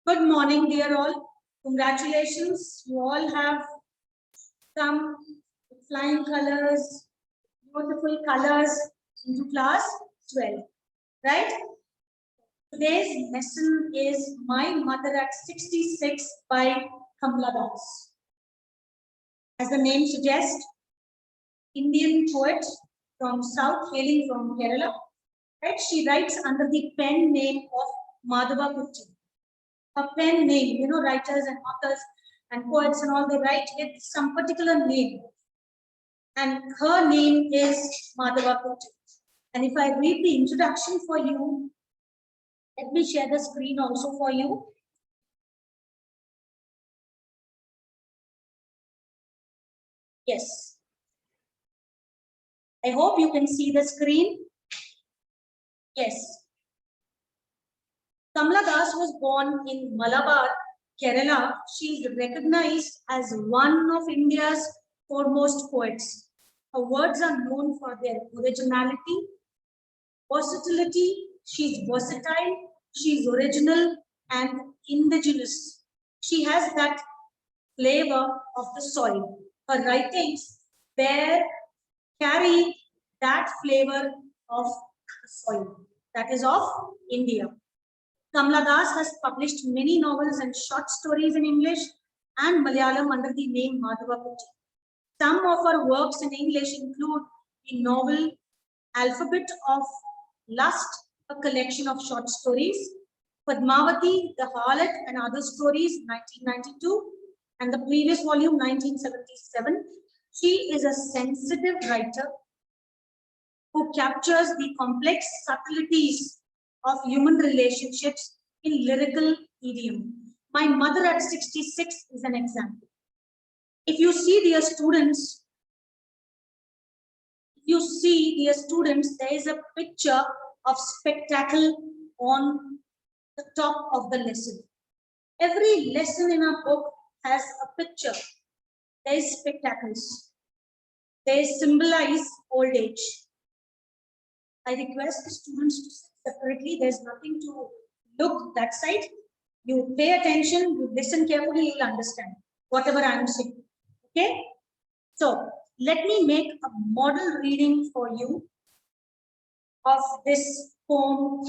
Good morning, dear all. Congratulations. You all have come with flying colors, beautiful colors into class 12, right? Today's lesson is My Mother at 66 by Kamla Das. As the name suggests, Indian poet from South, hailing from Kerala. Right? She writes under the pen name of Madhava Kutty. A pen name, writers and authors and poets and all, they write with some particular name. And her name is Madhava Kutty. And if I read the introduction for you, let me share the screen also for you. Yes. I hope you can see the screen. Yes. Kamla Das was born in Malabar, Kerala. She is recognized as one of India's foremost poets. Her words are known for their originality, versatility. She's versatile, she's original and indigenous. She has that flavor of the soil. Her writings carry that flavor of the soil, that is of India. Kamla Das has published many novels and short stories in English and Malayalam under the name Madhava Kutty. Some of her works in English include the novel Alphabet of Lust, a collection of short stories, Padmavati, The Harlot and Other Stories, 1992, and the previous volume, 1977. She is a sensitive writer who captures the complex subtleties of human relationships in lyrical idiom. My Mother at 66 is an example. If you see, dear students, there is a picture of spectacle on the top of the lesson. Every lesson in our book has a picture. There is spectacles. They symbolize old age. I request the students to sit separately. There's nothing to look that side. You pay attention, you listen carefully, you'll understand whatever I'm saying. Okay? So let me make a model reading for you of this poem,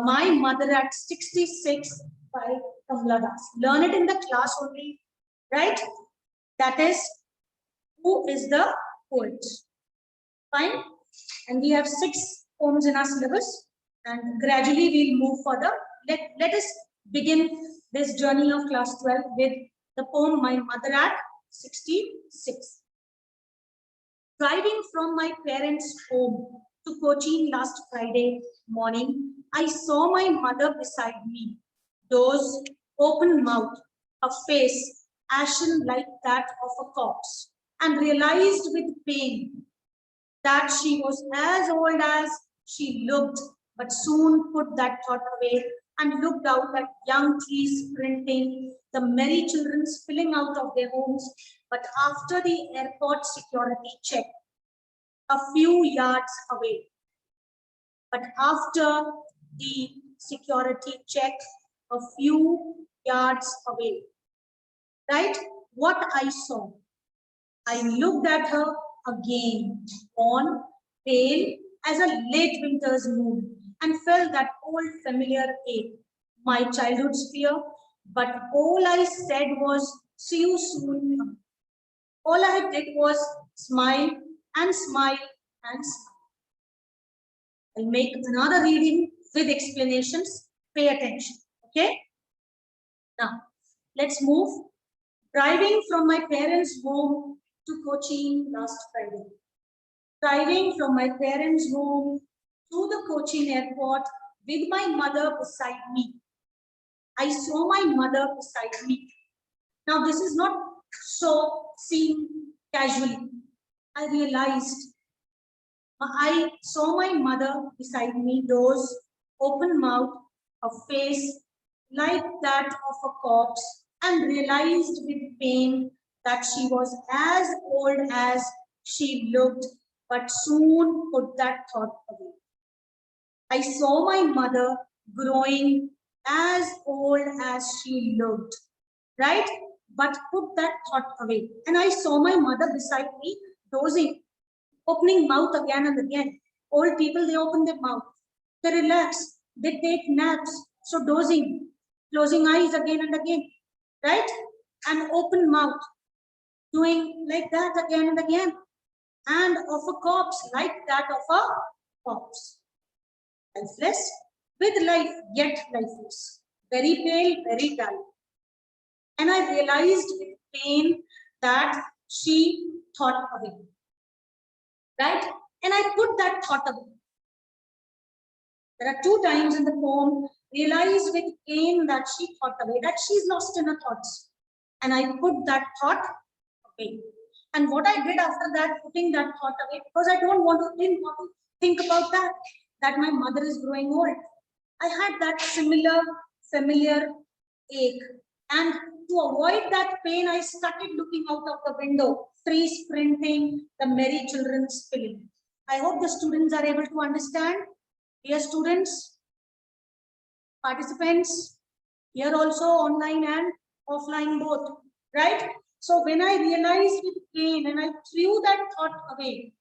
My Mother at 66 by Kamla Das. Learn it in the class only, right? That is, who is the poet? Fine. And we have 6 poems in our syllabus, and gradually we'll move further. Let us begin this journey of class 12 with the poem My Mother at 66. Driving from my parents' home to Cochin last Friday morning, I saw my mother beside me, those open mouth, a face ashen like that of a corpse, and realized with pain that she was as old as she looked, but soon put that thought away and looked out at young trees sprinting, the merry children spilling out of their homes. But after the airport security check, a few yards away, right? What I saw, I looked at her again, on, pale as a late winter's moon, and felt that old familiar ache, my childhood's fear. But all I said was, see you soon. All I did was smile and smile and smile. I'll make another reading with explanations. Pay attention, okay? Now, let's move. Driving from my parents' home to Cochin last Friday. Driving from my parents' home to the Cochin airport with my mother beside me. I saw my mother beside me. Now, this is not so seen casually. I realized I saw my mother beside me, those open mouth, a face like that of a corpse, and realized with pain that she was as old as she looked, but soon put that thought away. I saw my mother growing as old as she looked, right? But put that thought away. And I saw my mother beside me, dozing, opening mouth again and again. Old people, they open their mouth. They relax. They take naps. So dozing, closing eyes again and again, right? And open mouth, doing like that again and again. And of a corpse, like that of a corpse. Lifeless, with life, yet lifeless. Very pale, very dull. And I realized with pain that she thought away. Right? And I put that thought away. There are two times in the poem, realize with pain that she thought away, that she's lost in her thoughts. And I put that thought away. And what I did after that, putting that thought away, because I didn't want to think about that my mother is growing old. I had that familiar ache. And to avoid that pain, I started looking out of the window, trees sprinting, the merry children spilling. I hope the students are able to understand. Dear students, participants, here also online and offline both, right? So when I realized with pain and I threw that thought away,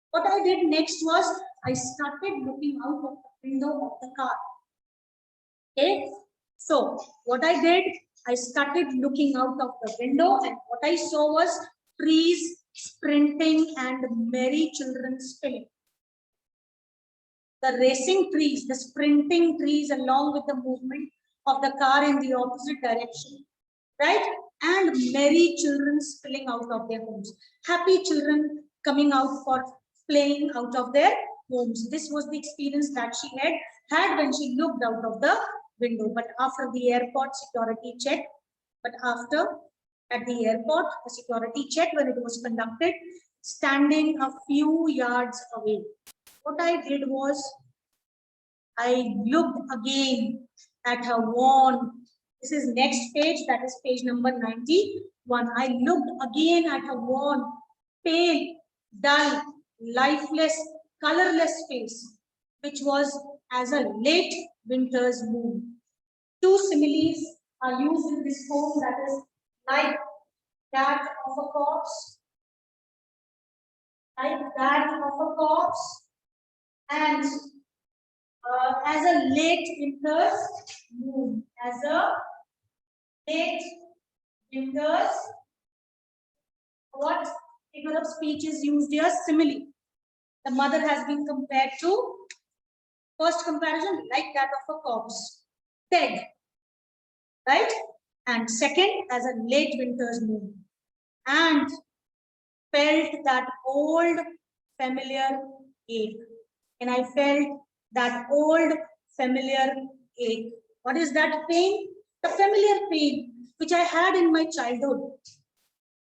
what I did next was I started looking out of the window of the car. Okay, so what I did, I started looking out of the window, and what I saw was trees sprinting and merry children spilling. The racing trees, the sprinting trees, along with the movement of the car in the opposite direction, right? And merry children spilling out of their homes. Happy children coming out for playing out of their homes. This was the experience that she had when she looked out of the window. But after the airport security check, at the airport, the security check when it was conducted, standing a few yards away, what I did was I looked again at her worn. This is next page, that is page number 91. I looked again at her worn, pale, dull, lifeless, colorless face, which was as a late winter's moon. Two similes are used in this poem, that is like that of a corpse, like that of a corpse, and as a late winter's moon, as a late winter's, what figure of speech is used here? Simile. The mother has been compared to, first comparison, like that of a corpse, dead, right? And second, as a late winter's moon, and felt that old familiar ache. And I felt that old familiar ache. What is that pain? The familiar pain which I had in my childhood.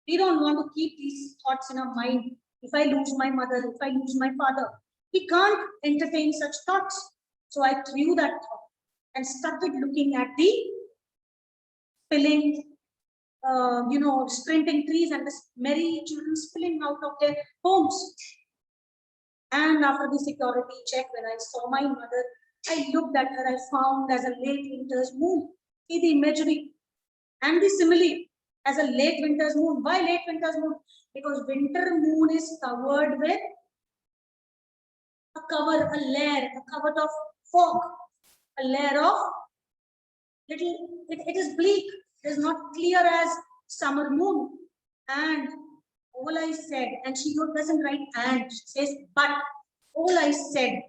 We don't want to keep these thoughts in our mind. If I lose my mother, if I lose my father, we can't entertain such thoughts. So I threw that thought and started looking at the spilling, sprinting trees and the merry children spilling out of their homes. And after the security check, when I saw my mother, I looked at her, I found as a late winter's moon. See the imagery and the simile as a late winter's moon. Why late winter's moon? Because winter moon is covered with a layer of fog, a layer of it is bleak. It is not clear as summer moon. And all I said, and she doesn't write and, she says, but all I said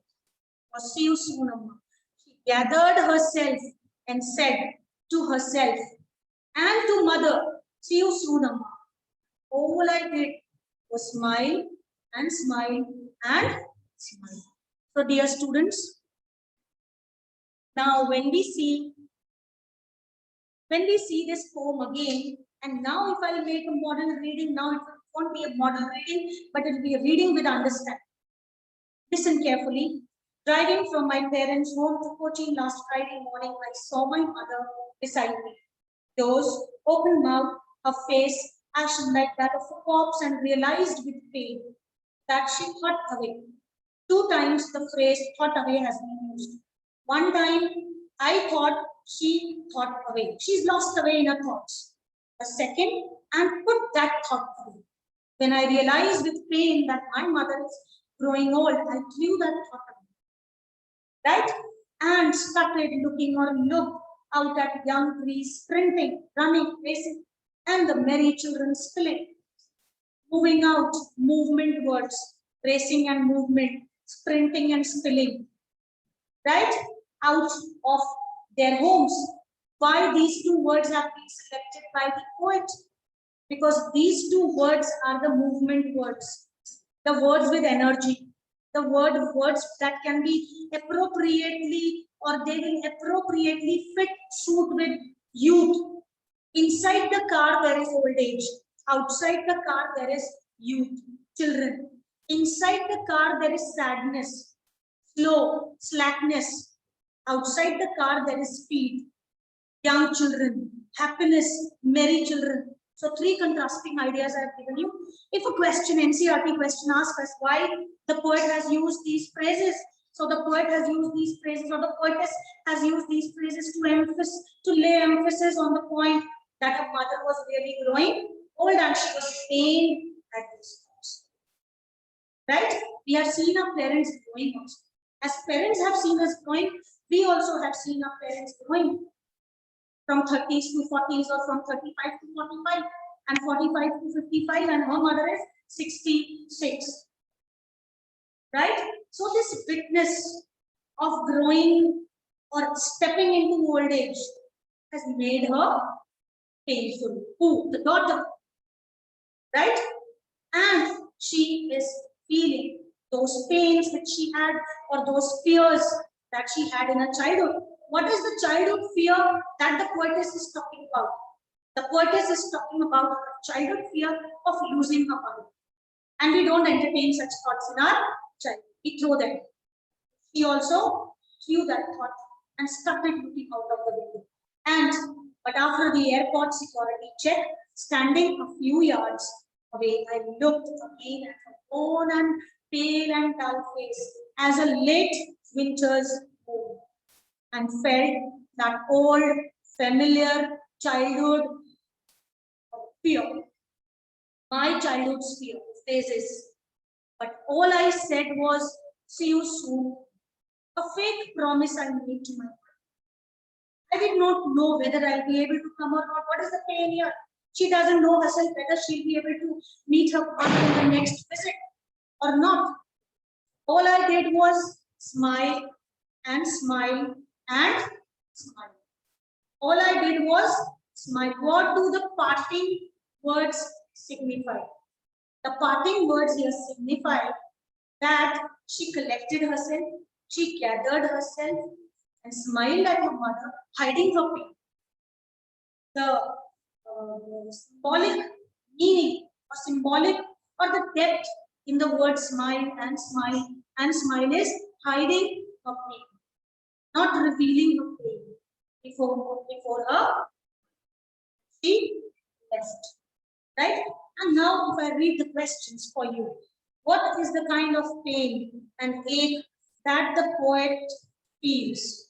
was, see you soon, Amma. She gathered herself and said to herself and to mother, see you soon, Amma. All I did was smile and smile and smile. So, dear students, now when we see this poem again, and now if I make a model reading, now it won't be a model reading, but it will be a reading with understanding. Listen carefully. Driving from my parents' home to Cochin last Friday morning, I saw my mother beside me. Those open mouth, her face ashen like that of a corpse, and realized with pain that she thought away. Two times the phrase thought away has been used. One time I thought she thought away. She's lost away in her thoughts. A second, and put that thought away. When I realized with pain that my mother is growing old, I threw that thought away. Right? And started looking or looked out at young trees sprinting, running, racing, and the merry children spilling. Moving out, movement words, racing and movement, sprinting and spilling, right? Out of their homes. Why these two words have been selected by the poet? Because these two words are the movement words, the words with energy, the words that can be appropriately or they will appropriately fit suit with youth. Inside the car there is old age, outside the car there is youth, children. Inside the car there is sadness, slow, slackness. Outside the car there is speed, young children, happiness, merry children. So three contrasting ideas I have given you. If a question, NCERT question asks us why the poet has used these phrases, so the poet has used these phrases or the poetess has used these phrases to lay emphasis on the point that her mother was really growing old and she was pained at this point. Right? We have seen our parents growing also. As parents have seen us growing, we also have seen our parents growing from 30s to 40s or from 35 to 45 and 45 to 55 and her mother is 66. Right? So this witness of growing or stepping into old age has made her painful. Who? The daughter. Right? And she is feeling those pains that she had or those fears that she had in her childhood. What is the childhood fear that the poetess is talking about? The poetess is talking about her childhood fear of losing her mother. And we don't entertain such thoughts in our child. We throw them. She also threw that thought and started looking out of the window. But after the airport security check, standing a few yards away, I looked again at her own and pale and dull face as a late winter's moon and felt that old, familiar childhood fear. My childhood's fear phases. But all I said was, see you soon. A fake promise I made to my mother. I did not know whether I'll be able to come or not. What is the pain here? She doesn't know herself whether she'll be able to meet her mother in the next visit or not. All I did was smile and smile and smile. All I did was smile. What do the parting words signify? The parting words here signify that she collected herself, she gathered herself and smiled at her mother, hiding her pain. The symbolic meaning or symbolic or the depth in the word smile and smile is hiding her pain, not revealing her pain before her she left. Right? And now if I read the questions for you, what is the kind of pain and ache that the poet feels?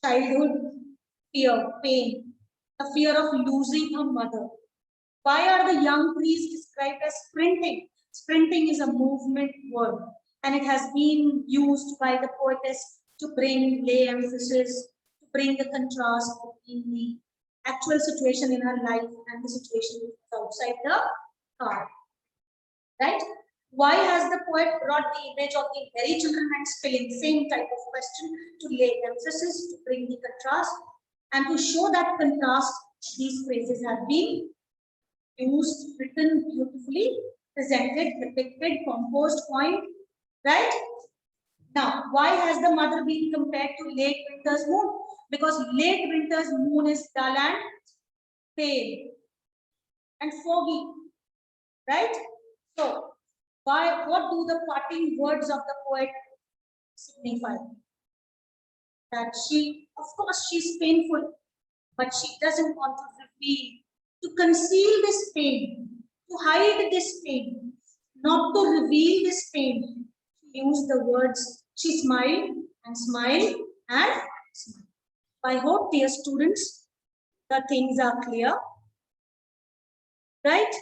Childhood fear, pain, the fear of losing her mother. Why are the young trees described as sprinting? Sprinting is a movement word and it has been used by the poetess to lay emphasis, to bring the contrast between the actual situation in her life and the situation outside the car. Right? Why has the poet brought the image of the merry children and spilling? Same type of question to lay emphasis, to bring the contrast, and to show that contrast, these phrases have been used, written beautifully, presented, depicted, composed, point. Right? Now, why has the mother been compared to late winter's moon? Because late winter's moon is dull and pale and foggy. Right? So, what do the parting words of the poet signify? That she, of course, she's painful, but she doesn't want to reveal, to conceal this pain, to hide this pain, not to reveal this pain. She used the words, she smiled and smiled and smile. I hope, dear students, the things are clear, right?